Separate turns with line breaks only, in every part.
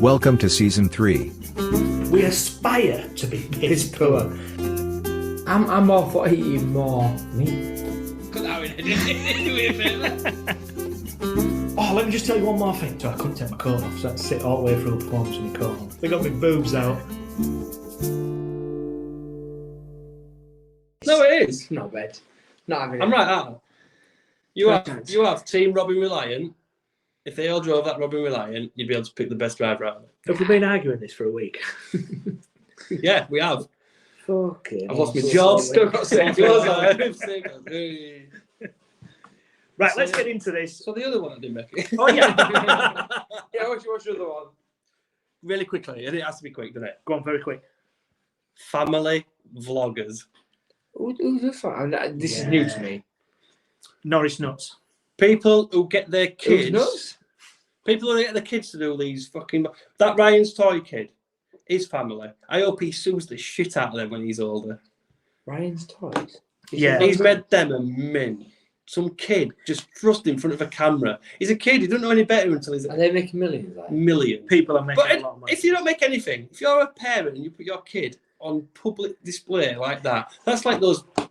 Welcome to Season 3.
We aspire to be piss poor.
I'm all for eating more meat.
Oh, let me just tell you one more thing. So I couldn't take my coat off, so I had to sit all the way through the performance with my coat on. They got my boobs out.
No, it is.
Not bad. Not having
I'm
it.
right out. You have Team Robin Reliant. If they all drove that Robin Reliant, you'd be able to pick the best driver out of it.
Have we been arguing this for a week?
Yeah, we have.
Fucking.
I've lost my job.
Still got same
Right, let's get into this.
So the other one I didn't make it.
Oh, yeah.
Yeah, what's the other one?
Really quickly, and it has to be quick, doesn't it?
Go on, very quick.
Family vloggers.
Who's this one? This is new to me.
Norris nuts.
People who get their
Who's
kids.
nuts?
People who get the kids to do these fucking. That Ryan's toy kid, his family. I hope he sues the shit out of them when he's older.
Ryan's toys.
Yeah.
He's made them a min. Some kid just thrust in front of a camera. He's a kid. He doesn't know any better until he's
Are they making millions? Like?
million.
People are making
But
a lot of money.
if you don't make anything, if you're a parent and you put your kid on public display like that, that's like those. Do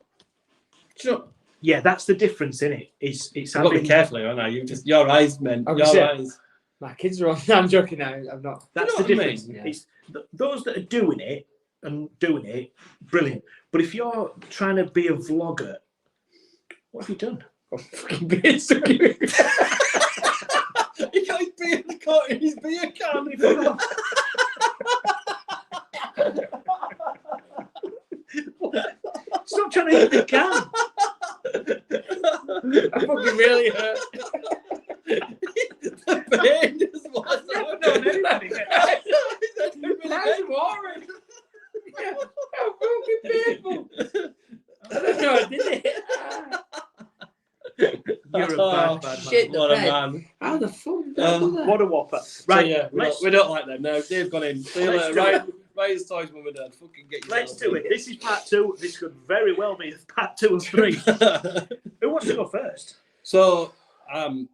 you know,
Yeah, that's the difference in it. It's
you've got to be
having.
careful, aren't I? You just your eyes, man.
I'm
Your
saying-
eyes.
My kids are on. I'm joking now. I'm not.
That's
You know
the
what I
difference.
mean?
Yeah.
It's those that are doing it and doing it, brilliant. But if you're trying to be a vlogger, what have you done?
Oh, fucking beard stuck in me.
He got his beard caught in his beer can.
Stop trying to eat the can.
I fucking really hurt.
The pain just was.
Never done anything.
That's boring. Yeah, how fucking painful. I don't know. I did it.
You're a
Oh,
bad
shit.
man.
What a
bed.
man.
How the fuck did I do that?
What a whopper.
Right,
Right,
yeah,
let's,
we don't like them now. They've gone in. See you
Let's
later.
do
Ryan's toys, mum and dad. Fucking get
let's do it. This is part 2. This could very well be part 2 of 3. Who wants to go first?
So,
No,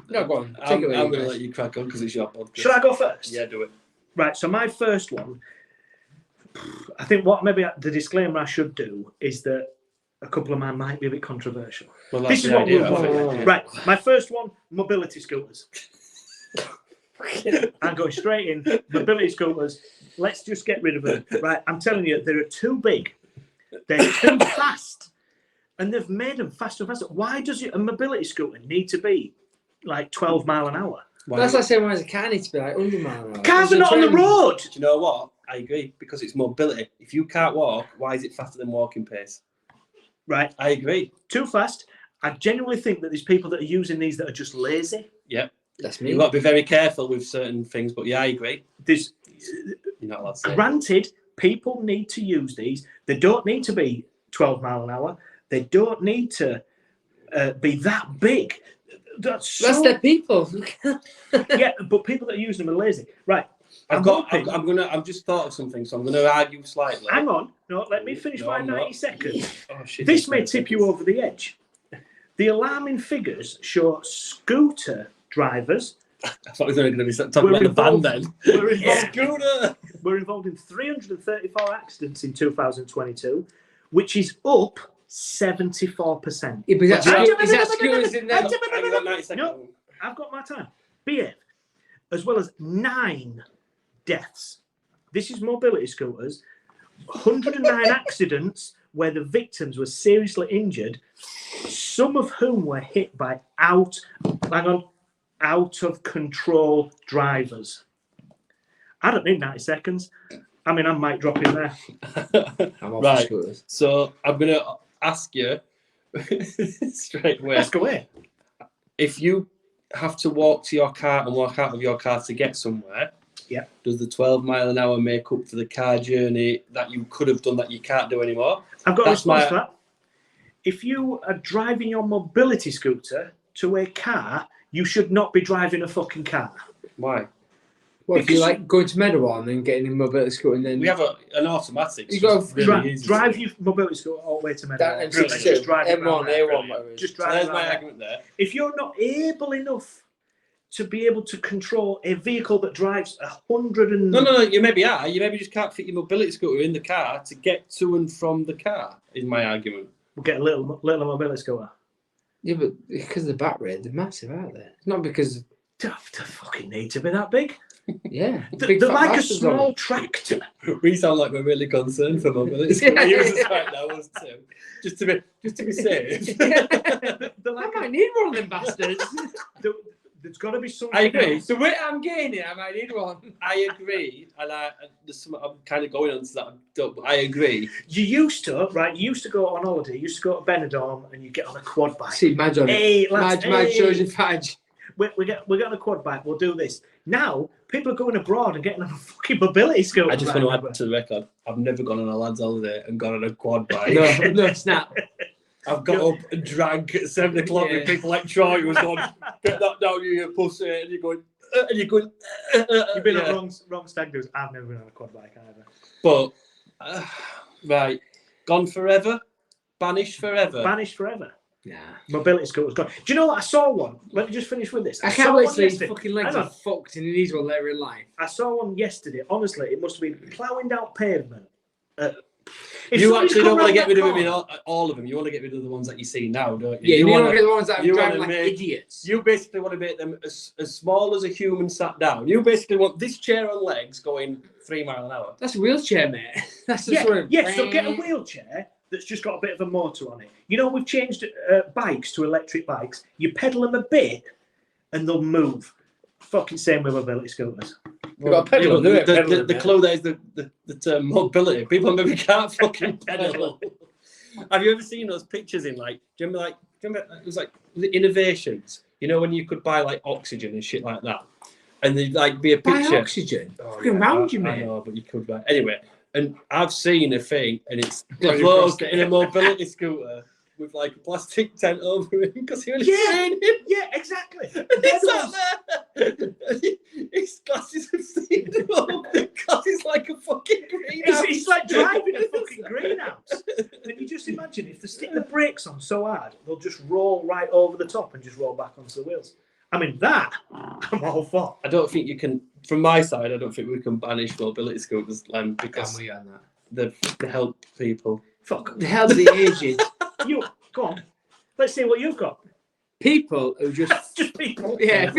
go on.
I'm
Take it away.
going to let you crack on because it's your podcast.
Should I go first?
Yeah, do it.
Right, so my first one, I think what maybe the disclaimer I should do is that a couple of mine might be a bit controversial.
Well,
This is what
idea,
we'll
I think.
do.
Right, my first one, mobility scooters. I'm going straight in, mobility scooters. Let's just get rid of them. Right, I'm telling you, they're too big. They're too fast. And they've made them faster and faster. Why does a mobility scooter need to be like 12 mile an hour?
Why
That's
not?
like saying why is a car need to be like 100 miles an hour?
Cars are
It's
not on the
trend.
road.
Do you know what? I agree because it's mobility. If you can't walk, why is it faster than walking pace?
Right,
I agree.
too fast. I genuinely think that there's people that are using these that are just lazy.
Yeah.
That's me.
You've got to be very careful with certain things, but yeah, I agree.
There's
You're not allowed to say.
granted, people need to use these. They don't need to be 12 mile an hour. They don't need to be that big. That's
their people.
yeah, but people that are using them are lazy. Right.
I've just thought of something, so I'm gonna argue slightly.
Hang on. No, let me finish
No,
my
I'm
90
not.
seconds.
Oh, shit,
This
it's
may
10
tip you
seconds.
over the edge. The alarming figures show scooter drivers
I thought we were going to be talking about the band then.
were involved,
Scooter.
were involved in 334 accidents in 2022, which is up 74%.
Yeah, but is that scooters in there?
I've got 90 seconds.
No. I've got my time. Behave. As well as 9 deaths. This is mobility scooters. 109 accidents where the victims were seriously injured, some of whom were hit by out of control drivers. I don't need 90 seconds. I mean, I might drop in there.
I'm off
Right.
the scooters.
So I'm going to ask you straight away.
Let's go away.
If you have to walk to your car and walk out of your car to get somewhere,
Yeah.
does the 12 mile an hour make up for the car journey that you could have done that you can't do anymore?
I've got a
That's
response
my-
to that. If you are driving your mobility scooter to a car, you should not be driving a fucking car.
Why?
What if you
Because-
like going to Meadow and then getting in mobility scooter and then
We have an automatic.
You
it's
go
just really easy.
Drive your mobility scooter all the way to
that
Meadow.
M62,
Just drive it
M1,
around there.
A1, whatever it is.
Just
So
drive
there's
it
my
around there.
argument there.
If you're not able enough to be able to control a vehicle that drives 100 and...
No, you maybe are. You maybe just can't fit your mobility scooter in the car to get to and from the car, is my argument.
We'll get a little mobility scooter.
Yeah, but because of the battery, they're massive, aren't they? It's not because...
They fucking need to be that big.
Yeah.
They're like a small tractor.
We sound like we're really concerned for mobility scooter users right now, us too. Just to be safe.
I might need one of them bastards.
There's got to be something.
I agree.
else.
The weight I'm gaining, I might need one.
I agree, and there's some, I'm kind of going on to that. But I agree.
You used to go on holiday. You used to go to Benidorm and you get on a quad bike.
See, Madge on
Hey,
it.
lads,
Madge
hey.
shows you Fadge.
We get on a quad bike. We'll do this. Now people are going abroad and getting on a fucking mobility scooter.
I just want to add to the record. I've never gone on a lads' holiday and gone on a quad bike.
No, snap.
I've got up and drank at 7 o'clock with people like Troy who was going, get that down, you pussy, and you're going,
You've been on wrong stag do's. I've never been on a quad bike either.
But right, gone forever, banished forever.
Banished forever.
Nah.
Mobility scooter's gone. Do you know what? I saw one. Let me just finish with this.
I
saw
can't
one
wait till his
yesterday.
fucking legs
Hang
are
on.
fucked and he needs one later in life.
I saw one yesterday. Honestly, it must have been ploughing down pavement. If
You
somebody's
actually
come
don't want to
round
get rid
that
of them
corner-
in all of them. You want to get rid of the ones that you see now, don't you?
Yeah, you want to get the ones that
you
drive
wanna
like
make-
idiots.
You basically want to make them as small as a human sat down. You basically want this chair on legs going 3 miles an hour.
That's a wheelchair, mate. That's the sort of...
Yeah, so get a wheelchair that's just got a bit of a motor on it. You know, we've changed bikes to electric bikes. You pedal them a bit and they'll move. Fucking same with mobility scooters.
We've got a pedal, do it?
The clue there is the term mobility. People maybe can't fucking pedal. Have you ever seen those pictures in like, do you remember it was like the innovations? You know, when you could buy like oxygen and shit like that? And there'd like be a picture.
Buy oxygen? Fucking round you,
I
mate.
know, but you could buy. Anyway, and I've seen a thing and it's a
Bloody
bloke
prostate.
in a mobility scooter with like a plastic tent over him because he was
Yeah.
seeing him.
Yeah, exactly.
And he's sat there. His glasses have seen him up because he's like a fucking greenhouse.
It's like driving a fucking greenhouse. And you just imagine if they stick the brakes on so hard, they'll just roll right over the top and just roll back onto the wheels. I mean, that I'm all for.
I don't think you can, from my side, I don't think we can banish mobility scooters because
Can we on that?
they help people.
Fuck.
The hell's the ages?
You, go on. Let's see what you've got.
People who just...
Just people.
Yeah,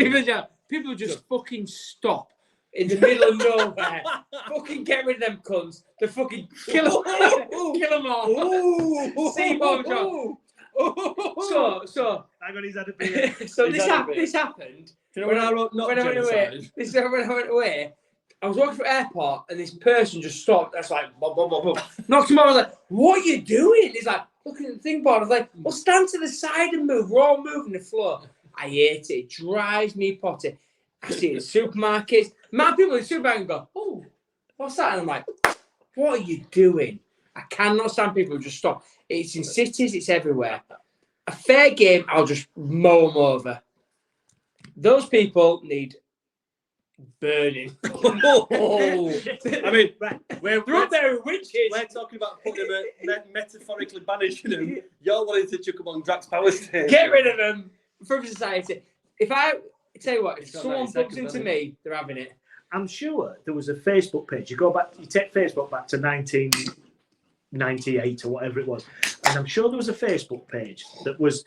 people just fucking stop in the middle of nowhere. Fucking get rid of them cunts. They fucking kill them all. See, Bob John. So
Hang on, he's had a beer.
this happened.
Do you know when I wrote not
When I went away,
genocide?
this is when I went away. I was walking through the airport and this person just stopped. That's like, boom, boom, boom, boom. Knocked him over. I was like, what are you doing? He's like, look at the thing board. I was like, well, stand to the side and move. We're all moving the floor. I hate it. It drives me potty. I see it in supermarkets. Man, people in the supermarket go, oh, what's that? And I'm like, what are you doing? I cannot stand people who just stop. It's in cities. It's everywhere. A fair game, I'll just mow them over. Those people need burning.
I mean,
Right.
we're
They're there with witches.
we're talking about putting them, metaphorically banishing them. You're wanting to chuck them on Drax Power Station.
Get rid of them from society. If I tell you what, if
It's got
someone
90
bumps
seconds,
into
hasn't
me, they're having it.
I'm sure there was a Facebook page. You take Facebook back to 1998 or whatever it was, and I'm sure there was a Facebook page that was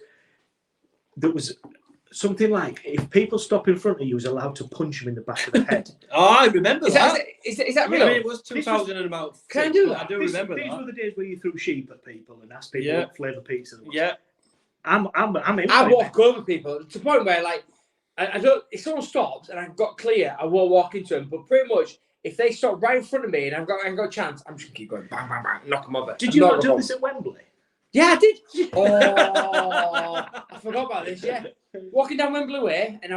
something like, if people stop in front of you, is allowed to punch them in the back of the head.
Oh, I remember
Is
that.
that, is that
I
real?
mean, it was 2000 and about.
Can I
6,
do
but
that?
I do
These
remember
were
that.
the days where you threw sheep at people and asked people
Yeah.
what flavour pizza they was.
Yeah.
I'm in.
I
for it,
walk over people to the point where, like, I don't. If someone stops and I've got clear, I will walk into them. But pretty much, if they stop right in front of me and I've got a chance, I'm just gonna keep going, bang, bang, bang, knock them over.
Did you not do this at Wembley?
Yeah, I did. Oh, I forgot about this. Yeah, walking down Wembley Way, and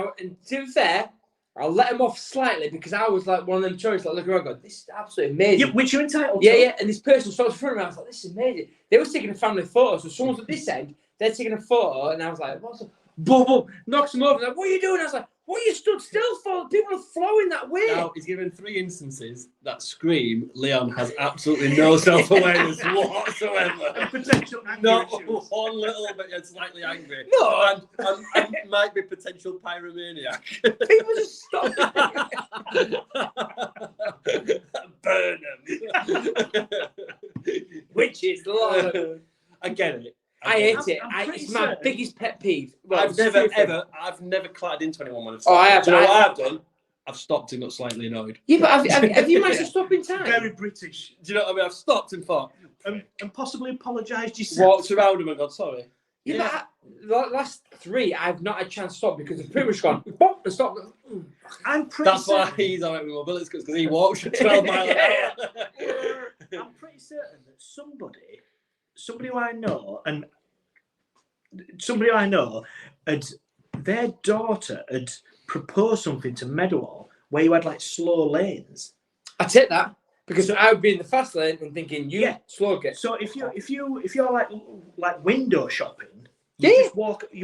to be fair, I'll let them off slightly because I was like one of them tourists, like looking around, going, "This is absolutely amazing."
Yeah, which you're entitled
Yeah,
to.
yeah. And this person stopped in front of me. I was like, "This is amazing." They were taking a family photo, so someone's at this end, they're taking a photo, and I was like, "What's up?" Boom, boom, knocks them over. Like, what are you doing? I was like, what are you stood still for? People are flowing that way.
Now, he's given 3 instances that scream Leon has absolutely no self-awareness whatsoever.
Potential anger
Not
issues.
one little bit, you're slightly angry.
No.
And might be potential pyromaniac.
People just stop.
Burn them.
Witches, Lord.
I get it.
I hate it.
I'm pretty
It's my
certain-
biggest pet peeve. Well,
I've never clattered into anyone when I've
Oh, I
stopped.
have.
Do you know what I've done? I've stopped and got slightly annoyed.
Yeah, but have you managed to stop in time?
Very British.
Do you know what I mean? I've stopped and thought,
And possibly apologised yourself.
walked around him and gone, sorry.
Yeah, but the last 3, I've not had a chance to stop because they've pretty much gone, pop, and stop.
I'm pretty
That's why
certain.
he's alright with mobility because he walks at 12 miles an hour.
I'm pretty certain that somebody who I know, had their daughter had proposed something to Meadowhall where you had like slow lanes.
I take that because I would be in the fast lane and thinking,
Yeah.
slow get.
So if you're like window shopping,
Yeah.
you just walk, and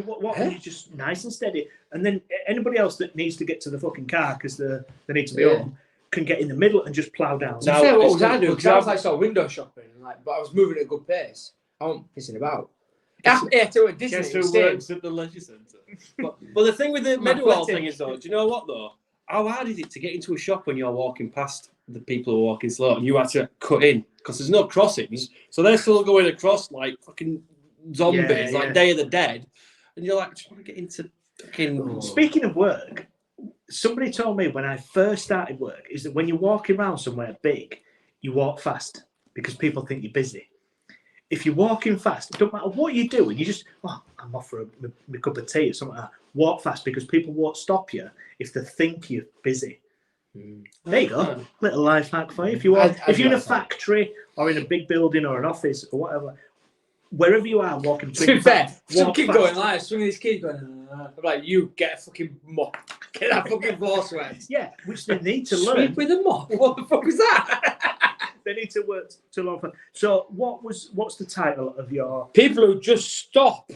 you're just nice and steady, and then anybody else that needs to get to the fucking car because they need to be
Yeah.
home can get in the middle and just plough down.
To be
Now,
fair, what
it's
was I
good-
doing? Because I was like sort of window shopping, and but I was moving at a good pace. I wasn't pissing about. After to a Disney,
Guess who
stayed-
works at the leisure centre? But the thing with the
My
Meadowhall
flatting.
thing is though, do you know what though? How hard is it to get into a shop when you're walking past the people who are walking slow and you have to cut in? Because there's no crossings. So they're still going across like fucking zombies,
Yeah,
like
yeah.
Day of the Dead. And you're like, I just want to get into fucking...
Speaking of work, somebody told me when I first started work is that when you're walking around somewhere big, you walk fast because people think you're busy. If you're walking fast, it don't matter what you're doing, you just, I'm off for a cup of tea or something like that. Walk fast because people won't stop you if they think you're busy. There you go. Little life hack for you. If you're in a factory or in a big building or an office or whatever, wherever you are walking,
To be fair, some
walk
kid
fast.
going like, some of these kids going, I'm like, you get a fucking mop. Get that fucking floor sweat.
Yeah, which they need to learn.
Sweep with a mop? What the fuck was that?
They need to work to learn. So, what's the title of your?
People who just stop.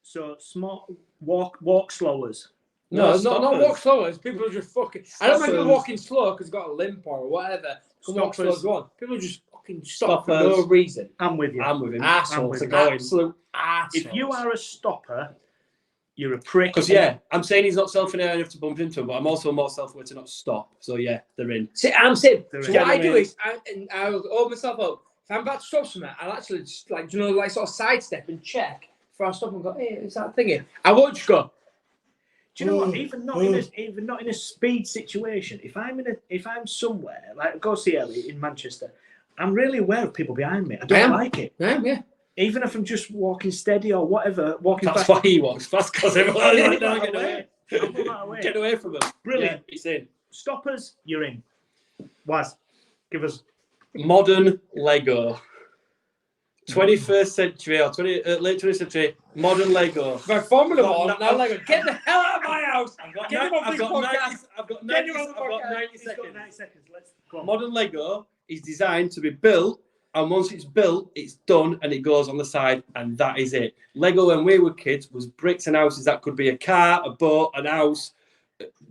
So small walk slowers.
No, not
stoppers.
walk slower. It's people who just fucking. I don't mind people
Stoppers.
walking slow because they've got a limp or whatever. Can walk slow
Stoppers.
as well. People who just fucking stop for
Stoppers.
no reason.
I'm with you.
I'm with him.
Assholes.
with
going.
Absolute assholes.
If you are a stopper, you're a prick.
Because, yeah, I'm saying he's not self-aware enough to bump into him, but I'm also more self-aware to not stop. So, yeah, they're in.
See, I'm saying,
There
so
is.
what I do
Yeah,
is, I'll hold myself up. If I'm about to stop something, I'll actually just, like, you know, like sort of sidestep and check before I stop and go, hey, is that thingy? I won't just go.
Do you know what? Even not in a speed situation. If I'm somewhere like go see Ellie in Manchester, I'm really aware of people behind me. I don't like it.
Yeah.
Even if I'm just walking steady or whatever, walking
That's
fast.
why he walks fast, because everyone's
Yeah,
like, no,
get
get away.
I'll put that away.
Get away from him.
Brilliant.
Yeah, he's in.
Stoppers, you're in. Waz, give us.
Modern Lego. 21st century or late 20th century, modern Lego.
My Formula
Got
One,
that-
now like, get the hell out of my house.
I've got,
Get him off this podcast.
I've got
Get
90,
him off the
I've got
podcast.
90
He's got
seconds.
90 seconds. Let's go on.
Modern Lego is designed to be built, and once it's built, it's done and it goes on the side, and that is it. Lego, when we were kids, was bricks and houses. That could be a car, a boat, an house,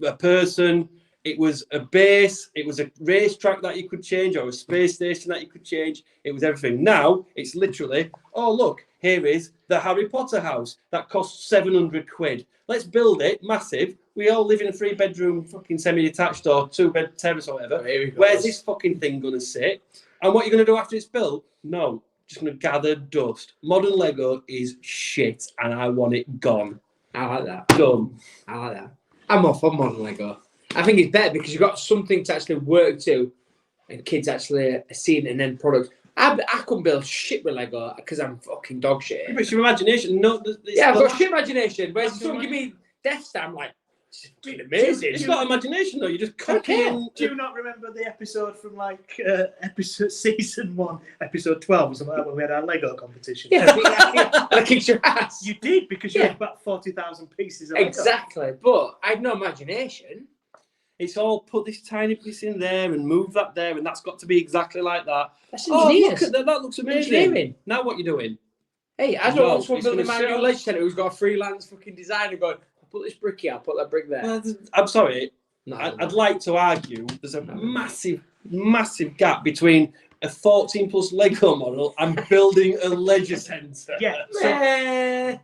a person. It was a base. It was a racetrack that you could change, or a space station that you could change. It was everything. Now it's literally, oh look, here is the Harry Potter house that costs 700 quid. Let's build it, massive. We all live in a 3-bedroom fucking semi-detached or 2-bed terrace or whatever.
Here we go.
Where's this fucking thing gonna sit? And what you're gonna do after it's built? No, just gonna gather dust. Modern Lego is shit, and I want it gone.
I like that.
Done.
I like that. I'm off on modern Lego. I think it's better because you've got something to actually work to, and kids actually are seeing an end product. I couldn't build shit with Lego because I'm fucking dog shit.
But it's your imagination. No,
Yeah, I've got shit imagination. Whereas if someone give me Death Star, I'm like, it's been amazing.
It's not imagination though. You're just
don't care.
copying.
Do you not remember the episode from episode season 1, episode 12, or something like that, when we had our Lego competition?
Yeah, I kicked your ass.
You did because you
Yeah.
had about 40,000 pieces of Lego.
Exactly, but I had no imagination.
It's all put this tiny piece in there and move that there, and that's got to be exactly like that.
That's
Oh,
engineers.
look at that! That looks amazing.
Engineering.
Now what you doing?
Hey, I
Well,
don't want someone
it's
building
gonna
my new
sell-
leisure centre who's got a freelance fucking designer going, put this brick here, I'll put that brick there.
Well, I'm sorry.
No,
I'd like to argue there's a massive gap between a 14 plus Lego model and building a leisure centre.
Yeah.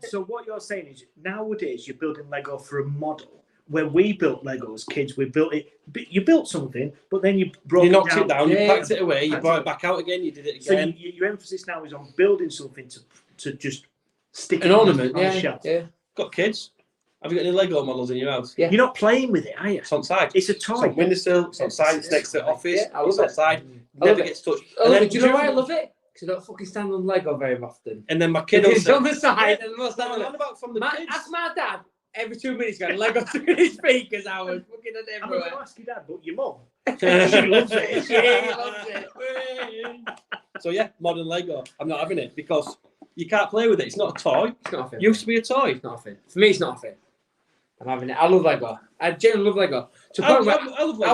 So what you're saying is nowadays you're building Lego for a model. Where we built Lego as kids, we built it. You built something, but then you broke
knocked
it down.
you packed it away, you brought it back out again, you did it
So
again.
your emphasis now is on building something to just stick
an
it
ornament.
on the shelf.
Yeah.
Got kids? Have you got any Lego models in your house?
Yeah.
You're not playing with it, are you?
It's on side.
It's a
It's
toy.
on windowsill, it's on side, it's next to the office,
Yeah, I love
it's
it.
on side,
I love
never
it.
gets touched.
I love it. Do you know
during-
why I love it? Because I don't fucking stand on Lego very often.
And then my kid will
It's
say,
on the side and most
"No,
of
I'm on about from the kids."
Ask my dad. Every 2 minutes, got Lego through his feet because I was fucking at
I'm not going to
everywhere.
ask your dad, but your mum.
She
loves it.
She loves it.
So yeah, modern Lego. I'm not having it because you can't play with it. It's not a toy.
It's not a thing.
Used to be a toy.
It's not a thing. For me, it's not a thing. I'm having it. I love Lego. I genuinely love Lego. To the
I
point where
love Lego.
I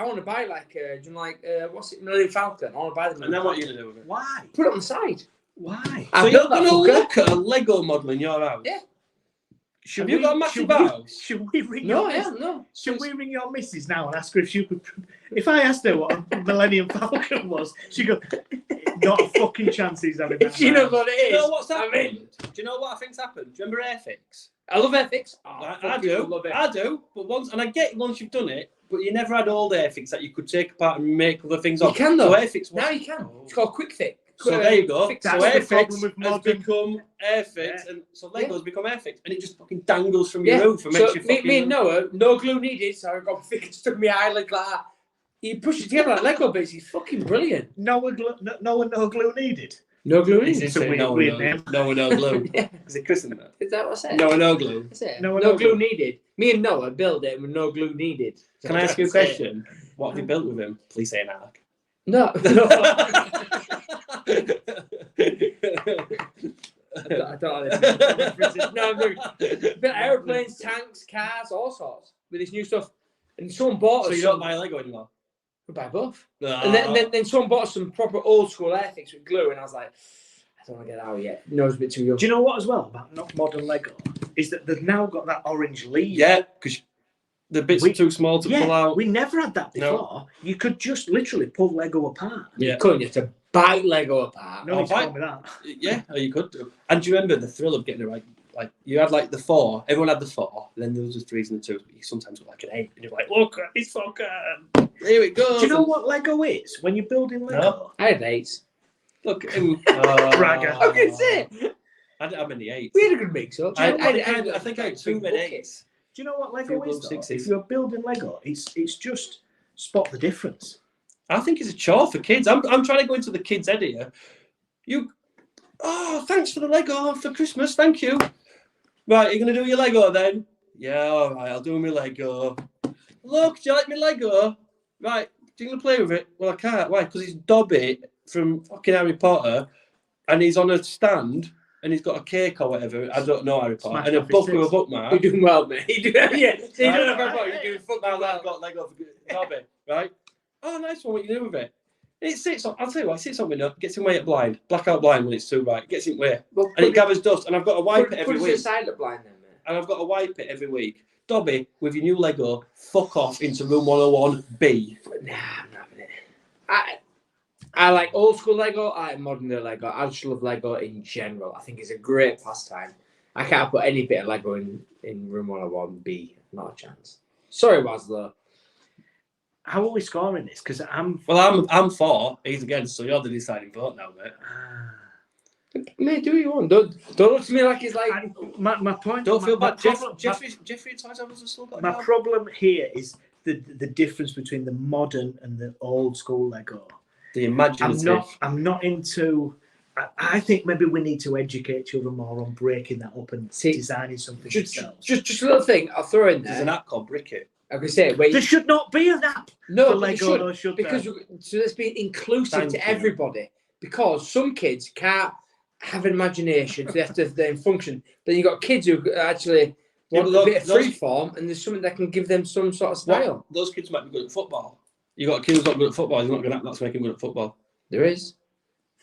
want to buy like, do you know, like, what's it, Millennium Falcon? I want to buy them.
And then what are you gonna do with it?
Why?
Put it on the side.
Why?
I
So you're
built that
gonna
fucker.
look at a Lego model in your house?
Yeah.
Have you got a massive house?
Should we ring
No,
your
yeah,
missus?
no.
Should we ring your missus now and ask her if she could? If I asked her what a Millennium Falcon was, she'd go, "Not a fucking chance he's having that."
She knows what it is.
You know what's happened?
I mean,
Do you know what I think's happened? Do you remember Airfix?
I love Airfix. Oh,
I do.
Love it.
I do. But I get once you've done it, but you never had old Airfix that you could take apart and make other things
You
off.
can, though.
So Airfix was,
Now you can. It's called Quick Fix.
So there you go.
Fix
So
That's the
it.
problem
Airfix
with
has
modern-
become Airfix,
Yeah.
and so Lego's become Airfix, and it just fucking dangles from your
Yeah.
roof and
So
makes you fucking.
me and Noah, no glue needed. So I got fixed, stuck my eyelid like that. You push it together like Lego bits. He's fucking brilliant.
No glue needed.
No glue
It's
needed.
It's a weird
no
name.
glue.
Yeah.
Is it christened that?
Is that what I said?
No glue.
That's it.
No
No, glue
glue.
needed. Me and Noah build it with no glue needed. So
Can I ask you a
that's it.
question? What have you built with him? Please say an ark.
No. No. I don't know. No, I'm doing built aeroplanes, tanks, cars, all sorts with this new stuff. And someone bought
So
us
you don't buy Lego anymore?
We buy both.
No.
And then someone bought us some proper old school Airfix with glue, and I was like, I don't want to get that out yet. No, it's a bit too young.
Do you know what as well about not modern Lego is that they've now got that orange leaf.
Yeah, because the bits are too small to pull out.
We never had that
No.
before. You could just literally pull Lego apart.
Yeah.
You couldn't. You have to bite Lego apart.
No,
Oh,
one's
fine.
told me that.
Yeah, or you could do. And do you remember the thrill of getting it right? Like you had like the 4, everyone had the 4, then there was the 3s and the 2s, but you sometimes got like an 8, and you're like, look, it's fucking here it goes.
Do you know what Lego is when you're building Lego?
No.
I had 8s.
Look, at him.
Bragger.
I can say
I didn't have any 8s.
we had a good mix up.
I think I had 2
big
red
bucket.
8s.
Do you know what Lego
Few
is?
blue
Though?
sixes.
If you're building Lego, it's just spot the difference.
I think it's a chore for kids. I'm trying to go into the kids' head here. Thanks for the Lego for Christmas. Thank you. Right, you're going to do your Lego then? Yeah, all right, I'll do my Lego. Look, do you like my Lego? Right, do you going to play with it? Well, I can't. Why? Because it's Dobby from fucking Harry Potter, and he's on a stand, and he's got a cake or whatever. I don't know Harry Potter.
Smashed
And a
off his
book with a
tits.
bookmark.
You're doing well, mate. You're doing, yeah. So you
Right,
don't have
right,
a book.
right.
You're doing fucking
Now
well.
I've got Lego for Dobby, right? Oh, nice one. What you do with it? It sits on. I'll tell you what. It sits on my nut. Gets in way at blind. Blackout blind when it's too bright. Gets in way,
Well,
and it gathers dust. And I've got to wipe it every
put
week.
it aside the blind then, mate.
And I've got to wipe it every week. Dobby, with your new Lego, fuck off into room 101B.
Nah, I'm not having it. I like old school Lego. I like modern day Lego. I just love Lego in general. I think it's a great pastime. I can't put any bit of Lego in room 101B. Not a chance. Sorry, Waslo.
How are we scoring this? Because
Well, I'm for. He's against. So you're the deciding vote now, mate.
Mate, do what you want. Don't look to me like it's like.
my point.
Don't feel
my
bad.
problem-
Jeffrey Toys have still got.
My problem here is the difference between the modern and the old school Lego.
The imaginative.
I'm not into. I think maybe we need to educate children more on breaking that up and designing something
Just
themselves.
a little thing I'll throw in
There's an
there.
app called Brickit.
I can say, wait.
There should not be an app
No,
for
but
Lego,
should,
though, should
because
there?
so let's be inclusive
Thank
to
you.
everybody. Because some kids can't have an imagination, so they have to then function. Then you got kids who actually want
but
a bit of
those-
free form, and there's something that can give them some sort of style.
Those kids might be good at football. You got a kid who's not good at football. He's not good at. That's making him good at football.
There is.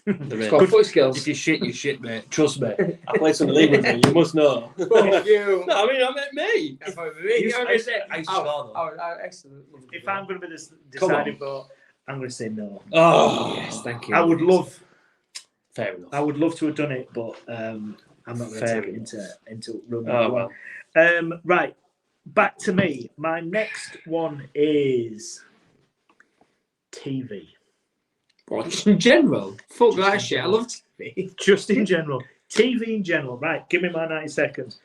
There
It's
is.
got foot skills.
If you shit, mate. Trust me. I played some league with you. You must know.
Fuck you.
No, I mean, I meant me.
That's what I mean.
I used to score, though.
Oh, excellent.
If I'm going to be the
Come on.
deciding vote, I'm going to say no.
Oh,
Yes, thank you.
I would love
fair enough.
I would love to have done it, but I'm not going to
Fair
take it into room
Oh,
number one. Right, back to me. My next one is TV.
What, in general? Fuck that shit. I love TV.
Just in general. TV in general. Right, give me my 90 seconds.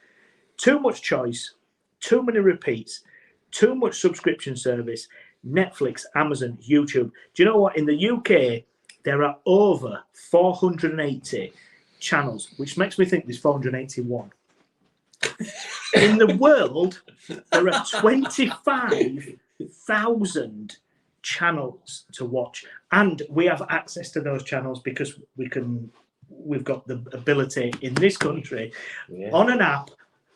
Too much choice, too many repeats, too much subscription service, Netflix, Amazon, YouTube. Do you know what? In the UK, there are over 480 channels, which makes me think there's 481. In the world, there are 25,000 channels to watch, and we have access to those channels because we've got the ability in this country on an app,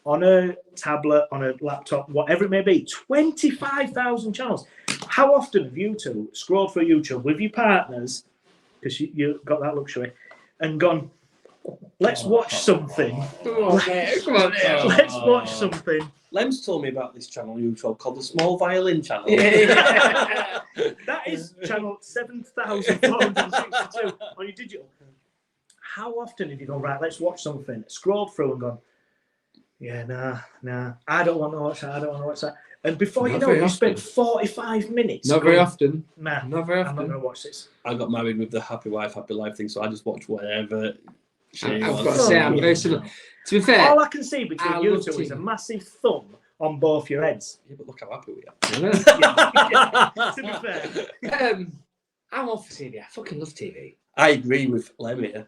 on a tablet, on a laptop, whatever it may be. 25,000 channels. How often have you two scrolled through YouTube with your partners, because you got that luxury, and gone, let's watch something.
Come on, mate. Come on, mate.
Let's watch something.
Lem's told me about this channel on YouTube called the Small Violin Channel.
Yeah.
That is channel 7,462 on your digital. How often have you gone, right, let's watch something, scrolled through and gone, yeah, nah, I don't want to watch that. And before
Not
you know
very
it, you
often.
spent 45 minutes.
Not very
going,
often.
Nah,
Not very
I'm not
often.
going to watch this.
I got married with the happy wife, happy life thing, so I just watch whatever she
I've
wants.
got to say, I'm very similar. To be fair,
All I can see between
I
you
love
two is a
TV.
massive thumb on both your heads.
Yeah, but look how happy we are.
To be fair.
I'm all for TV. I fucking love TV.
I agree with Lem here.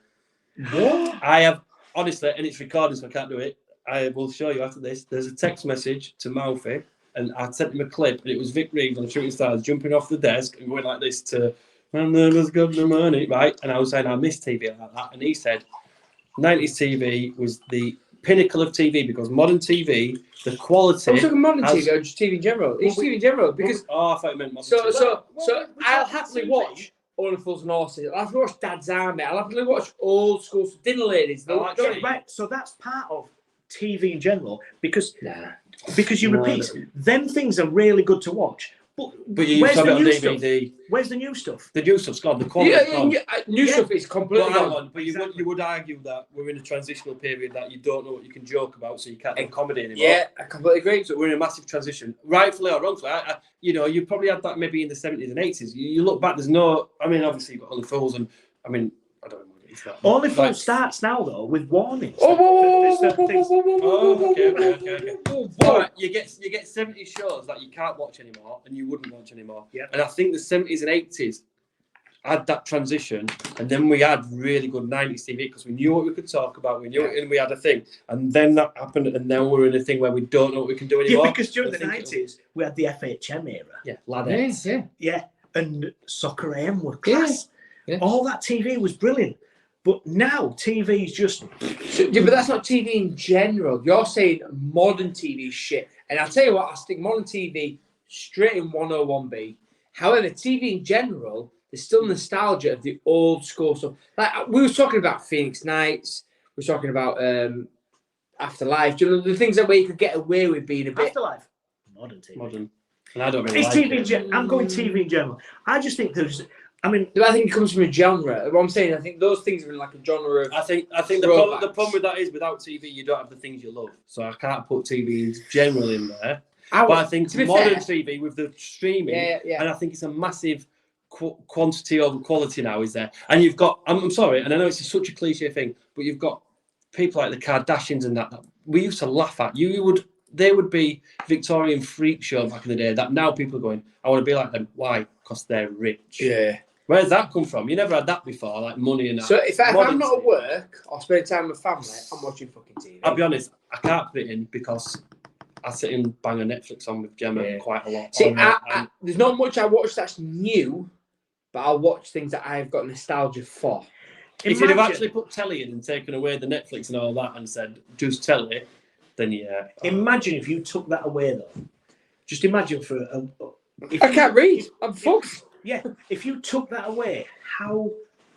What?
I have, honestly, and it's recorded, so I can't do it. I will show you after this. There's a text message to Mouthy, and I sent him a clip, and it was Vic Reeves on the Shooting Stars jumping off the desk and going like this to, "Man, never's got the money," right? And I was saying, I miss TV like that. And he said, 90s TV was the pinnacle of TV because modern TV, the quality.
I'm talking modern
has-
TV or just TV in general. It's TV in general because
Oh, I thought you meant modern
so
TV.
so
Well,
so
we're
I'll
talking
happily
TV.
watch All the Fools and Horses. I'll happily watch Dad's Army. I'll happily watch old school dinner ladies.
I like
Yeah,
TV.
right, so that's part of TV in general because
Nah.
you
No,
repeat. Them things are really good to watch.
But you used to have it on DVD.
Where's the new stuff?
The new stuff's gone. The quality.
New
Yeah.
stuff is completely
But hang
gone.
on, but you would argue that we're in a transitional period that you don't know what you can joke about, so you can't do comedy anymore.
Yeah, I completely agree.
So we're in a massive transition, rightfully or wrongfully. You probably had that maybe in the 70s and 80s. You look back, there's no. I mean, obviously you've got Only Fools, and I mean, I don't know. It's that.
Only Fools
Like-
starts now though with warnings.
Oh,
There's certain things-
Oh, okay.
Whoa.
But you get 70 shows that you can't watch anymore, and you wouldn't watch anymore.
Yeah.
And I think the 70s and 80s had that transition, and then we had really good 90s TV because we knew what we could talk about, we knew it, and we had a thing. And then that happened, and now we're in a thing where we don't know what we can do anymore.
Yeah, because during
I
the
think
90s we had the FHM era.
Yeah, Ladettes.
Yeah.
Yeah, and Soccer AM were class.
Yeah.
All that TV was brilliant. But now TV is just
Yeah, but that's not TV in general. You're saying modern TV shit. And I'll tell you what, I stick modern TV straight in 101B. However, TV in general, there's still nostalgia of the old school stuff. Like we were talking about Phoenix Nights, we were talking about Afterlife. Do you know the things that way you could get away with being a bit.
Afterlife. Modern TV.
Modern. And I don't really
It's
like
TV.
it.
I'm going TV in general. I just think there's. I mean,
I think it comes from a genre. What I'm saying, I think those things are in like a genre of.
I think the
Throwbacks.
problem with that is without TV you don't have the things you love. So I can't put TV in general in there.
I
But I think
to be
modern
fair-
TV with the streaming,
Yeah.
and I think it's a massive quantity over quality now, is there? And you've got, I'm sorry, and I know it's such a cliche thing, but you've got people like the Kardashians and that we used to laugh at. They would be Victorian freak show back in the day that now people are going, I want to be like them. Why? Because they're rich.
Yeah.
Where's that come from? You never had that before, like money and that.
So if I'm
Modern
not at
TV.
work or spending time with family, I'm watching fucking TV.
I'll be honest, I can't put it in because I sit and bang a Netflix on with Gemma
Yeah.
quite a lot.
See,
And
there's not much I watch that's new, but I'll watch things that I've got nostalgia for.
if you'd have
imagine-
actually put telly in and taken away the Netflix and all that and said, just telly, then yeah.
imagine if you took that away though. Just imagine for if
I can't read. I'm fucked.
Yeah, if you took that away, how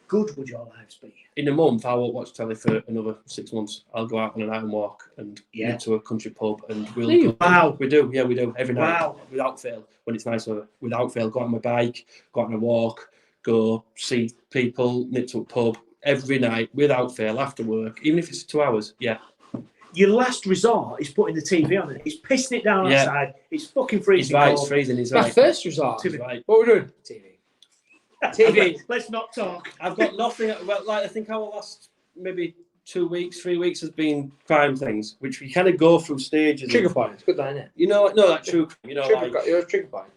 good would your lives be?
In a month, I won't watch telly for another 6 months. I'll go out on an iron walk and get to a country pub, and we'll go.
Wow.
We do every night.
Wow.
Without fail, when it's nice weather, without fail, go on my bike, go on a walk, go see people, nip to a pub every night without fail after work, even if it's 2 hours. Yeah.
Your last resort is putting the TV on it. It's pissing it down outside. It's fucking
He's
freezing.
right.
cold.
It's freezing. He's
My
right.
first resort.
He's right.
What we're doing? TV.
Let's not talk.
I've got nothing. Well, like I think our last maybe 2 weeks, 3 weeks has been crime things, which we kind of go through stages.
Trigger point. It's good, isn't it?
You know, no, like true. You know,
Trigger,
like
you're a trigger point.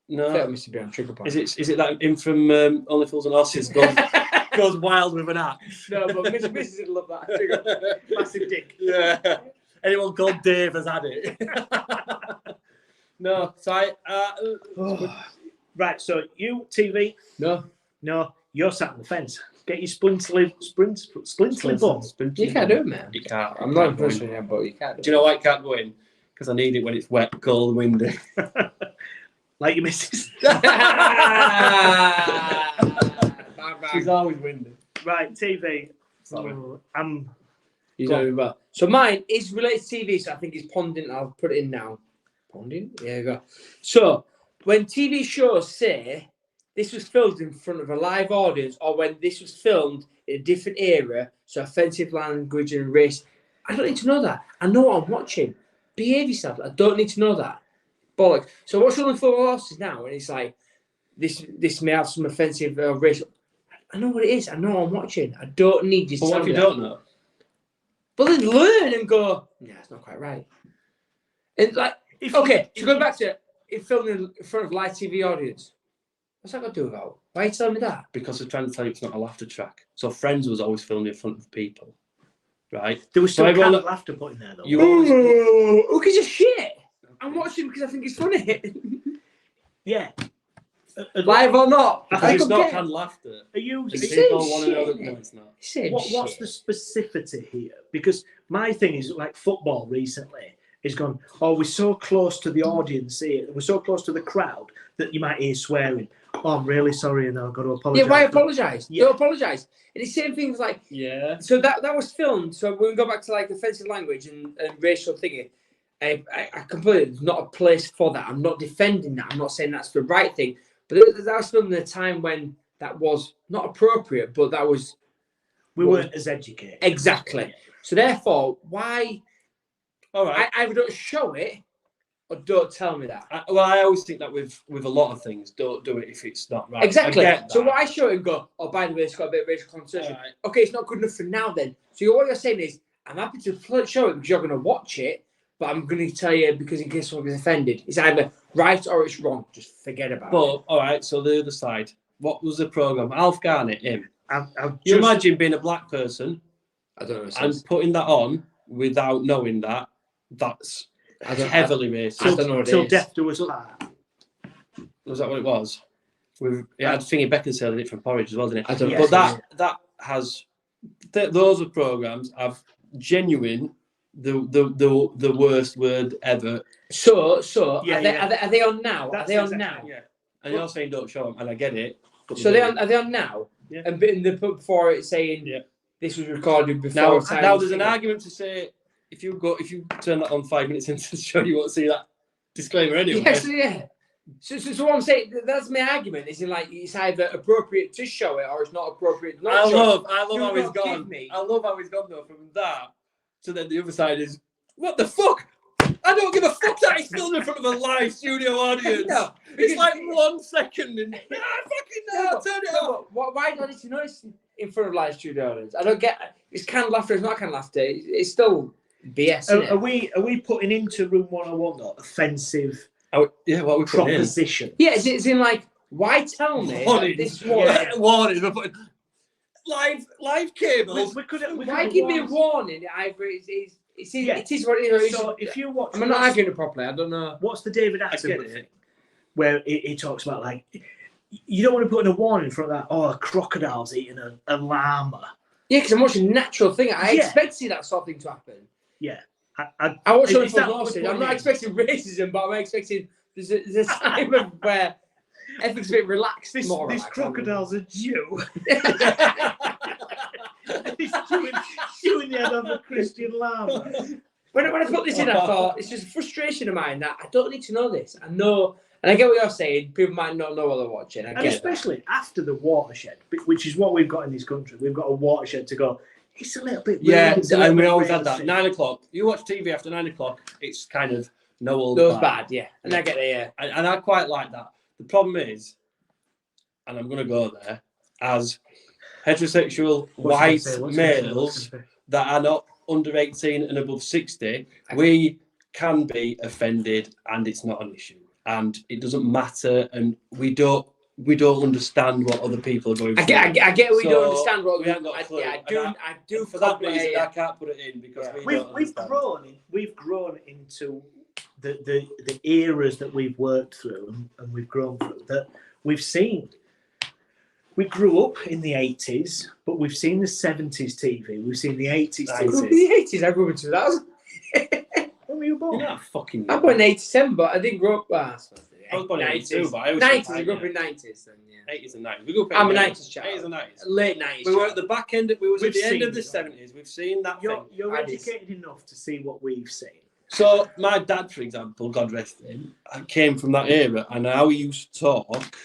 no.
Yeah, Mr. Brown, trigger point.
Is it that in from Only Fools and Horses goes wild with an axe?
No, but Mrs. would love that. Trigger.
Massive dick.
Yeah. Anyone called Dave has had it. No, so
Right, so you, TV,
No.
no, you're sat on the fence. Get your splintly bum.
You can't do it, man.
You can't.
I'm not impressed with you, but you can't do it.
Do you know why it can't go in? Because I need it when it's wet, cold, windy.
Like your missus.
She's always windy.
Right, TV.
Sorry.
I'm
You know well. So mine is related to TV, so I think it's Ponding. I'll put it in now. Ponding? Yeah, you go. So when TV shows say this was filmed in front of a live audience, or when this was filmed in a different era, so offensive language and race, I don't need to know that. I know what I'm watching. Behave yourself. I don't need to know that. Bollocks. So what's Only Fools and Horses now? And it's like this may have some offensive racial. I know what it is. I know what I'm watching. I don't need you to
But what
tell
if
me
you
that.
don't know?
But then learn and go, yeah, it's not quite right. And like, so going back to it filming in front of live TV audience. What's that got to do about? Why are you telling me that?
Because they're trying to tell you it's not a laughter track. So Friends was always filmed in front of people, right?
there was still
So everyone-
kind of laughter put in there though.
You always,
Who gives a shit? I'm watching because I think it's funny.
Yeah.
Live or not.
because
I
it's
don't
not
get-
canned laughter.
Are you?
And
It's
people
same
want to know that
shit.
no, it's not.
Same
What's
shit.
the specificity here? Because my thing is like football recently is gone, oh, we're so close to the audience here, we're so close to the crowd that you might hear swearing. Oh, I'm really sorry and I've got to apologise.
Yeah, why apologise?
Yeah.
Don't apologise. And it's the same things like,
Yeah.
so that was filmed. So when we go back to like offensive language and racial thingy, I completely, there's not a place for that. I'm not defending that. I'm not saying that's the right thing. But that was filmed in a time when that was not appropriate, but that was...
We weren't as educated.
Exactly. So therefore, why...
All right.
I either don't show it or don't tell me that.
I always think that with a lot of things, don't do it if it's not right.
Exactly.
I get
So
that.
what I show it and go, oh, by the way, it's got a bit of racial connotation.
All right.
Okay, it's not good enough for now then. So what you're saying is, I'm happy to show it because you're going to watch it, but I'm going to tell you because in case someone gets offended, it's either right or it's wrong. Just forget about it.
But all right, so the other side. What was the program? Alf Garnett, him.
Just,
You imagine being a black person
I don't know.
and putting that on without knowing that. That's heavily racist.
I don't know what it
till
is.
death do us part.
Was that what it was? It had Thingy Beckinsale in it from Porridge as well, didn't it?
I don't know.
Yes.
But that has those are programs have genuine the worst word ever.
So
Yeah,
are they on now?
That's
are they on
exactly-
now?
Yeah, and you're saying don't show them, and I get it. But
So are they on now?
Yeah.
And they put before it saying
Yeah.
this was recorded before.
now
time
now
was
there's an
figured.
argument to say if you turn that on 5 minutes into the show, you won't see that disclaimer anyway.
Yes, yeah. So what I'm saying, that's my argument. Is in like it's either appropriate to show it or it's not appropriate not
I
to show
love
it.
how
Do
he's
not give
gone.
me-
I love how he's gone though from that to then the other side is what the fuck? I don't give a fuck that he's filmed in front of a live studio audience.
No,
It's
because-
like 1 second and fucking no, turn it off.
but why do I need to know it's in front of live studio audience? I don't get it's canned laughter, it's not canned laughter. It's still BS.
Are
Isn't it?
we putting into room 101 though offensive
Yeah, what we put in.
proposition?
Yeah, it's in like why tell me that
Warning.
this
Yeah.
was
Warning. We're putting live cables.
We could
why give me a warning? Either it is what it is.
So if you watch,
I'm not arguing it properly. I don't know.
what's the David
I get
Attenborough
it.
thing, where he talks about like you don't want to put in a warning in front of that. Oh, a crocodile's eating a llama.
Yeah, because I'm watching natural thing. I
Yeah.
expect to see that sort of thing to happen.
Yeah,
I watch
Is
Only
that
for
what we're
Horses. I'm
putting
not
in?
expecting racism, but I'm expecting there's a time of where Everything's a bit relaxed.
This
relaxed,
crocodile's a Jew. He's chewing the head off a Christian llama.
When I put this in, I thought it's just a frustration of mine that I don't need to know this. I know, and I get what you're saying. People might not know what they're watching.
And especially after the watershed, which is what we've got in this country. We've got a watershed to go. It's a little bit.
Yeah,
it's a little
and we
bit
always had that.
racist.
9 o'clock. You watch TV after 9 o'clock, it's kind of no old
Those bad, yeah. And I get it,
And I quite like that. The problem is, and I'm going to go there, as heterosexual white males that are not under 18 and above 60, we can be offended and it's not an issue. And it doesn't matter, and we don't understand what other people are going through.
I get we don't understand what
we haven't got a clue.
I do
for that reason I can't put it in because
we've grown into the eras that we've worked through and we've grown through that we've seen. We grew up in the 80s, but we've seen the 70s TV. We've seen the 80s TV.
I grew up in the 80s. I grew up in 2000.
When were you born?
You're not fucking.
I'm born in 87, but I didn't grow up.
I was born in 82, but I was
90s. I grew up in 90s. Then, yeah.
80s and 90s. We grew up in
I'm a 90s child.
80s and 90s.
Late 90s.
We were at the back end. We was at the end of the
it.
70s. We've seen that.
You're educated enough to see what we've seen.
So my dad, for example, God rest him, came from that era, and how he used to talk.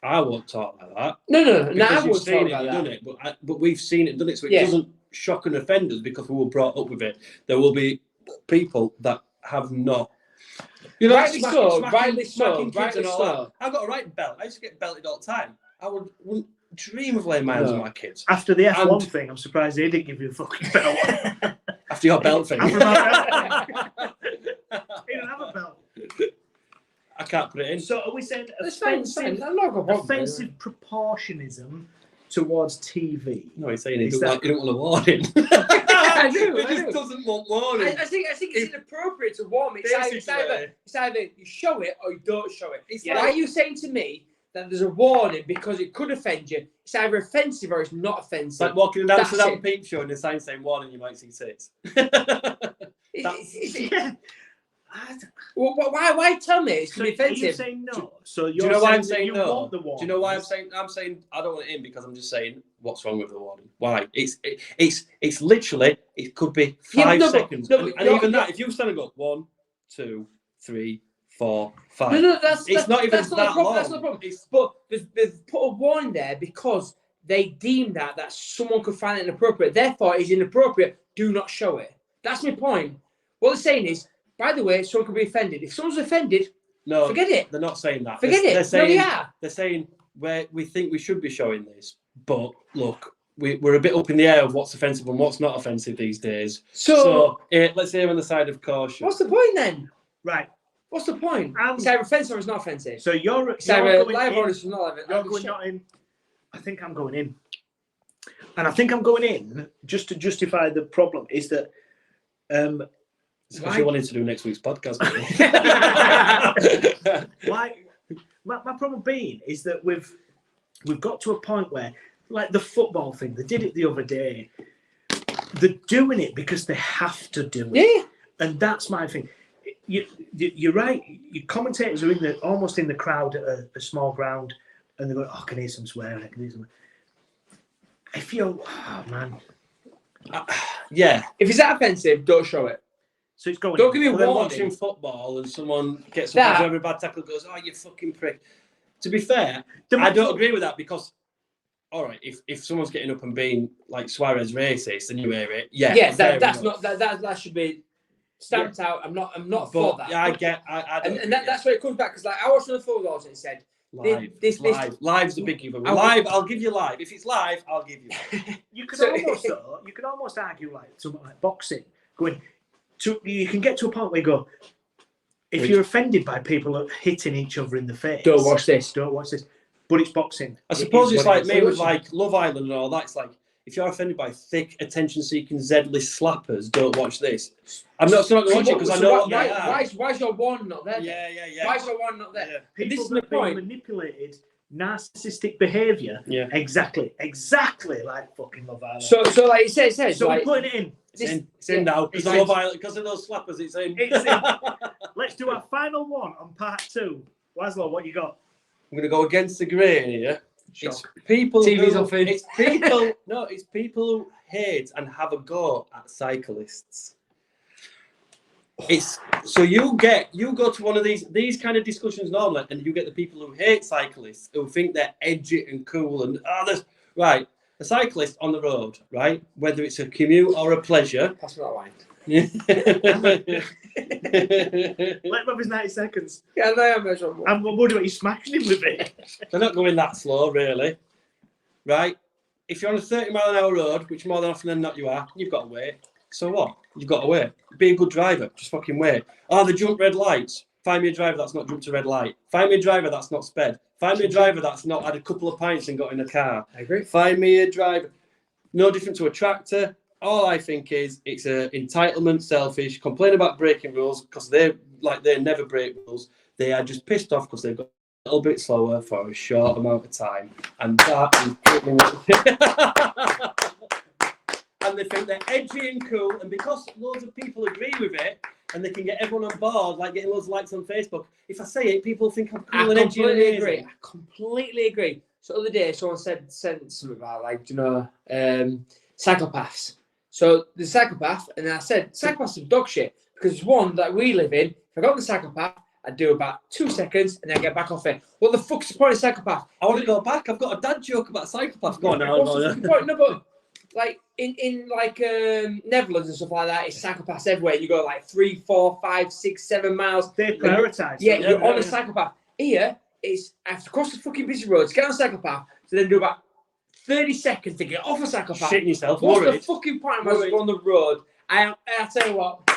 I won't talk like that.
No, I
Because you've
won't
seen
talk
it,
about
you've
that.
done it, but we've seen it, done it, so it
Yeah.
doesn't shock and offend us because we were brought up with it. There will be people that have not. You know,
Rightly so, rightly so,
kids
rightly
and all
so.
that. I've got a right belt. I used to get belted all the time. I wouldn't dream of laying my hands on my kids.
After the F1 thing, I'm surprised they didn't give you a fucking belt.
After your belt thing.
After my belt. He didn't have a belt.
I can't put it in.
So are we saying
It's fine.
offensive proportionism towards TV?
No, he's saying he
Is
don't want a warning.
I do.
He just doesn't want warning.
I think it's inappropriate to warn me. It's either you show it or you don't show it. Why are you saying to me that there's a warning because it could offend you? It's either offensive or it's not offensive.
It's like walking down to
That's
that
it.
peep show and the sign saying warning, you might see tits.
Well, why tell me it's
So
to be offensive?
you're saying no. So
Do you know why I'm
saying
saying
you
no?
want the
Do you know why I'm saying I don't want it in because I'm just saying what's wrong with the warning? Why? It's literally it could be 5 seconds, and even that if you stand and go 1, 2, 3, 4, 5.
No, it's
not even that long.
That's not the problem. But they've put a warning there because they deem that someone could find it inappropriate. Therefore, it's inappropriate. Do not show it. That's my point. What they're saying is, by the way, someone could be offended. If someone's offended,
No,
forget it.
They're not saying that.
Forget it.
They're saying,
No, they are.
They're saying we think we should be showing this, but look, we're a bit up in the air of what's offensive and what's not offensive these days.
So
let's err on the side of caution.
what's the point then?
Right.
What's the point? It's either offensive or it's not offensive.
So you're
It's either
going
live
in,
or it's not live.
you're going not in. I think I'm going in. And I think I'm going in just to justify the problem is that
It's because you wanted to do next week's podcast.
why my problem being is that we've got to a point where, like the football thing, they did it the other day. They're doing it because they have to do it.
Yeah.
And that's my thing. You're right. Your commentators are almost in the crowd at a small ground, and they're going, "Oh, I can hear some swearing. I can hear some." If you're, oh man,
yeah.
If it's that offensive, don't show it.
so it's going.
Don't give me a
But then
warning.
watching football and someone gets
That-
up every bad tackle goes, "Oh, you fucking prick." To be fair,
The
I don't
matter-
agree with that because, all right, if someone's getting up and being like Suarez racist and you hear it,
Yeah,
fair
that's
enough.
not that should be stamped out. I'm not for
But
that.
yeah, I get, I don't
and that's where it comes back because like I watched the football and it said
live's the biggie for me.
I-
Live, I'll give you live. If it's live, I'll give you.
You could
So-
almost argue like something like boxing. You can get to a point where you go, if you're offended by people hitting each other in the face,
don't watch this.
Don't watch this. But it's boxing.
I suppose
It is
it's
what
like
it
me
is.
with like Love Island and all that. It's like if you're offended by thick, attention-seeking, Z-list slappers, don't watch this. I'm not going to watch it because I know what they are.
Why's your one not there?
Yeah.
Why's your one not there?
Yeah.
But this
People
is the
that are being
point.
manipulated, narcissistic behaviour.
Yeah.
Exactly like fucking Love Island.
So like it says
So
like,
we're putting it in.
It's in now. Because
It's
Love Island, because of those slappers, it's in.
It's in. Let's do our final one on part 2. Waslo, what you got?
I'm going to go against the grain here. It's
Shock.
people.
TV's
who,
off in.
It's people. No, it's people who hate and have a go at cyclists. It's so you go to one of these kind of discussions normally, and you get the people who hate cyclists who think they're edgy and cool and there's right. A cyclist on the road, right? Whether it's a commute or a pleasure.
Pass me that line.
Let him have his 90 seconds.
Yeah, I am miserable.
I'm wondering what you smashing him with it.
They're not going that slow, really. Right? If you're on a 30-mile-an-hour road, which more than often than not you are, you've got to wait. So what? You've got to wait. Be a good driver. Just fucking wait. Oh, they jump red lights. Find me a driver that's not jumped a red light. Find me a driver that's not sped. Find me a driver that's not had a couple of pints and got in a car.
I agree.
Find me a driver. No different to a tractor. All I think is it's a entitlement, selfish, complain about breaking rules because they never break rules. They are just pissed off because they've got a little bit slower for a short amount of time. And that is pretty much and they think they're edgy and cool, and because loads of people agree with it and they can get everyone on board, like getting loads of likes on Facebook, if I say it, people think I'm cool and edgy and amazing.
I completely agree. So the other day someone sent something about psychopaths. So the psychopath, and I said psychopaths are dog shit because it's one that we live in. If I got the psychopath, I'd do about 2 seconds and then get back off it. What the fuck's the point of psychopath?
I want to go back. I've got a dad joke about psychopaths. Go on now.
What's the fucking point? No, but like in Netherlands and stuff like that, it's psychopaths everywhere. You go like 3, 4, 5, 6, 7 miles.
They prioritise.
Yeah, you're on a psychopath. Here, it's I have to cross the fucking busy roads, get on a psychopath, so then do about 30 seconds to get off a psychopath.
Shitting yourself.
What's
worried.
the fucking point? I might as well go on the road. I tell you what.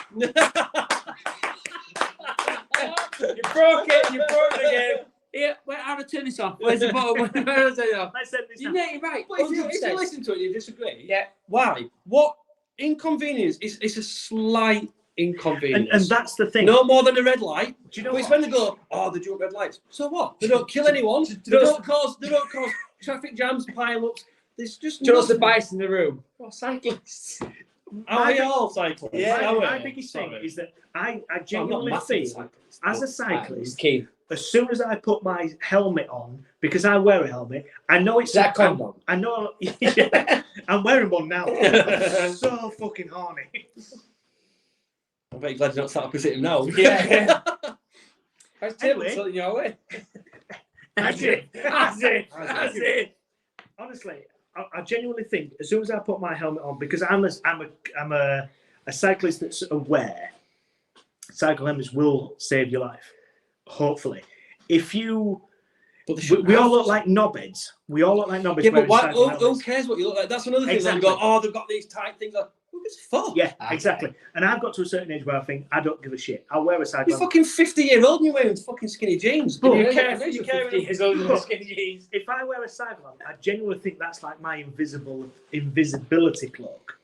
You broke it again. Yeah, wait, how do I turn this off? Where's the bottom? Where do I turn it off?
Let's end this
You're right.
But if you listen to it, you disagree.
Yeah.
Why? What inconvenience? It's a slight inconvenience.
And that's the thing.
No more than a red light.
Do you know
But it's
what?
when they go, oh, they jump red lights. So what? They don't kill anyone. They don't cause traffic jams, pile-ups. There's just
Just the bites in the room. What cyclists?
Are we all cyclists?
Yeah.
My biggest thing is that I genuinely feel, as a cyclist,
Key.
as soon as I put my helmet on, because I wear a helmet, I know it's
that condom.
I know. Yeah, I'm wearing one now. I'm so fucking horny.
I bet you're glad you're not sat opposite him now.
Yeah. I was
Anyway.
tilting your way.
That's it. Honestly, I genuinely think as soon as I put my helmet on, because I'm a cyclist that's aware, cycle helmets will save your life. Hopefully, if you, we all look like knobheads. We all look like knobheads.
Yeah, but
wearing cycle
who
helmets.
cares what you look like? That's another thing.
Exactly.
They go, oh, they've got these tight things. Like, who gives a fuck?
Yeah, exactly. And I've got to a certain age where I think I don't give a shit. I'll wear a cycle
You're
helmet.
fucking 50-year-old and you're wearing fucking skinny jeans.
But-
Do you
Yeah,
care?
yeah,
Do you
you're
care?
50 years old and skinny jeans.
If I wear a cycle helmet, I genuinely think that's like my invisibility cloak.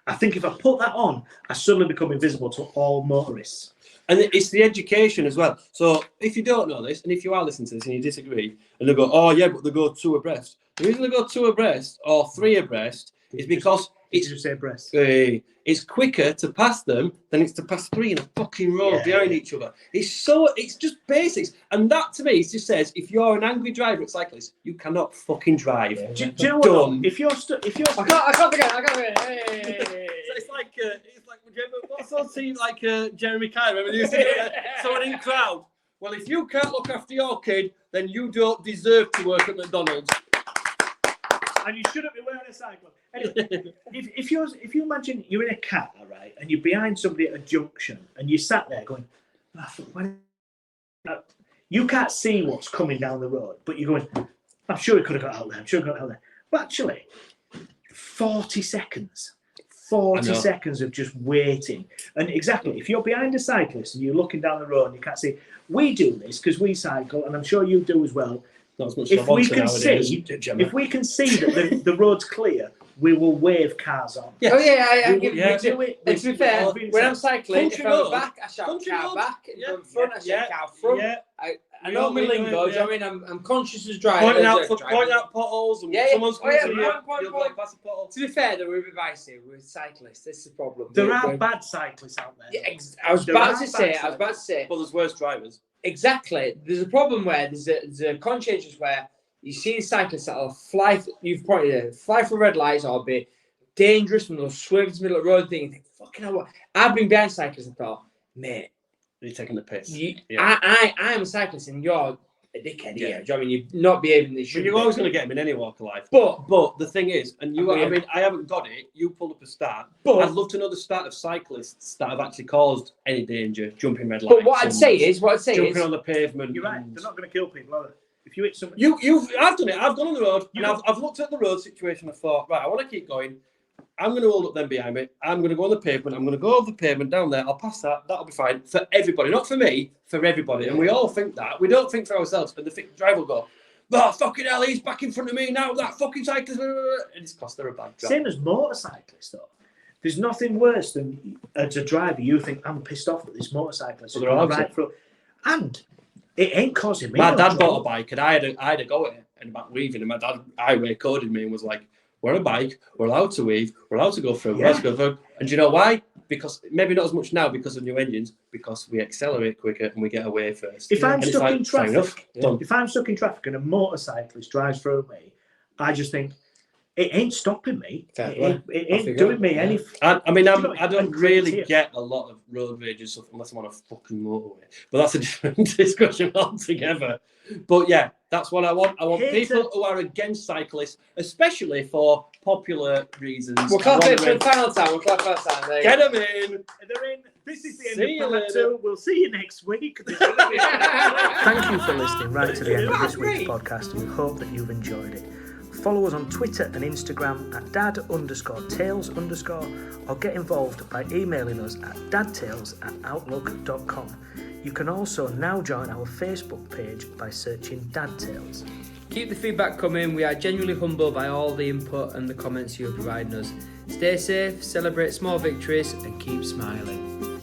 I think if I put that on, I suddenly become invisible to all motorists.
And it's the education as well. So if you don't know this, and if you are listening to this and you disagree, and they go, oh yeah, but they go 2 abreast. The reason they go 2 abreast or 3 abreast is because
It's just say breast.
it's quicker to pass them than it's to pass 3 in a fucking row behind each other. It's just basics. And that to me just says, if you're an angry driver at cyclists, you cannot fucking drive.
Do you know what?
Done.
If you're
I can't forget. Hey.
So it's like what's on scene like Jeremy Kyle? Remember you see someone in crowd? Well, if you can't look after your kid, then you don't deserve to work at McDonald's.
and you shouldn't be wearing a cycle. Anyway, if you imagine you're in a car, right, and you're behind somebody at a junction, and you sat there going, you can't see what's coming down the road, but you're going, I'm sure it could have got out there. I'm sure it got out there. But actually, 40 seconds. 40 seconds of just waiting. And exactly, if you're behind a cyclist and you're looking down the road and you can't see, we do this because we cycle, and I'm sure you do as well.
Not as much
If
as I want
we
to
can
nowadays,
see,
Gemma.
if we can see that the road's clear, we will wave cars on.
Oh yeah, I
We
give
do it.
And to be fair, when I'm cycling, if
Country
I'm
road.
back, I shout
Country
car
road.
back. If
Yeah.
I'm front, I shout car front.
Yeah.
I know my lingo. Do you know what I mean? I'm conscious as driving.
Pointing out potholes and someone's coming to you. You'll go past the pothole.
To be fair, though, we're a bit biased. We're cyclists. This is the problem.
There are bad cyclists out there.
Yeah, I was about to say.
Well, there's worse drivers.
Exactly. There's a problem where there's a conscientious where you see cyclists that will fly. You've pointed it. Fly for red lights or be dangerous when they'll swerve into the middle of the road. Thing. You think, fucking hell, what? I've been behind cyclists and thought, mate.
You're taking the piss.
I'm a cyclist and you're a dickhead here. Do you know what I mean? You're not behaving this.
You're always going to get them in any walk of life.
But
the thing is, and you, I mean, I haven't got it. You pulled up a stat.
But
I'd love to know the stat of cyclists that have actually caused any danger, jumping red lights.
But what I'd say is,
jumping on the pavement.
You're right. They're not going to kill people, are they? If you hit someone,
I've done it. I've gone on the road and I've looked at the road situation. I thought, right, I want to keep going. I'm going to hold up them behind me. I'm going to go on the pavement. I'm going to go over the pavement down there. I'll pass that. That'll be fine for everybody. Not for me, for everybody. And we all think that. We don't think for ourselves. And the driver will go, oh, fucking hell, he's back in front of me now. That fucking cyclist. And it's cost her a bad job.
Same as motorcyclists, though. There's nothing worse than as a driver, you think, I'm pissed off at this motorcyclist.
Well,
right through. And it ain't causing me.
My dad bought a bike and I had a go at it and about weaving. And my dad highway coded me and was like, we're a bike, we're allowed to weave, we're allowed to go through, we're allowed to go through. And do you know why? Because maybe not as much now because of new engines, because we accelerate quicker and we get away first.
If I'm stuck in traffic, if I'm stuck in traffic and a motorcyclist drives through me, I just think it ain't stopping me. It ain't doing me any.
I mean, I don't really get a lot of road rage and stuff unless I'm on a fucking motorway. But that's a different discussion altogether. But yeah, that's what I want. I want people who are against cyclists, especially for popular reasons.
We'll clap it for the final time. We'll clap that time.
Get them in.
They're in. This is the end of part 2. We'll see you next week. Thank you for listening right to the end of this week's podcast, and we hope that you've enjoyed it. Follow us on Twitter and Instagram at dad_tales_ or get involved by emailing us at dadtales@outlook.com. You can also now join our Facebook page by searching Dad Tales.
Keep the feedback coming. We are genuinely humbled by all the input and the comments you are providing us. Stay safe, celebrate small victories, and keep smiling.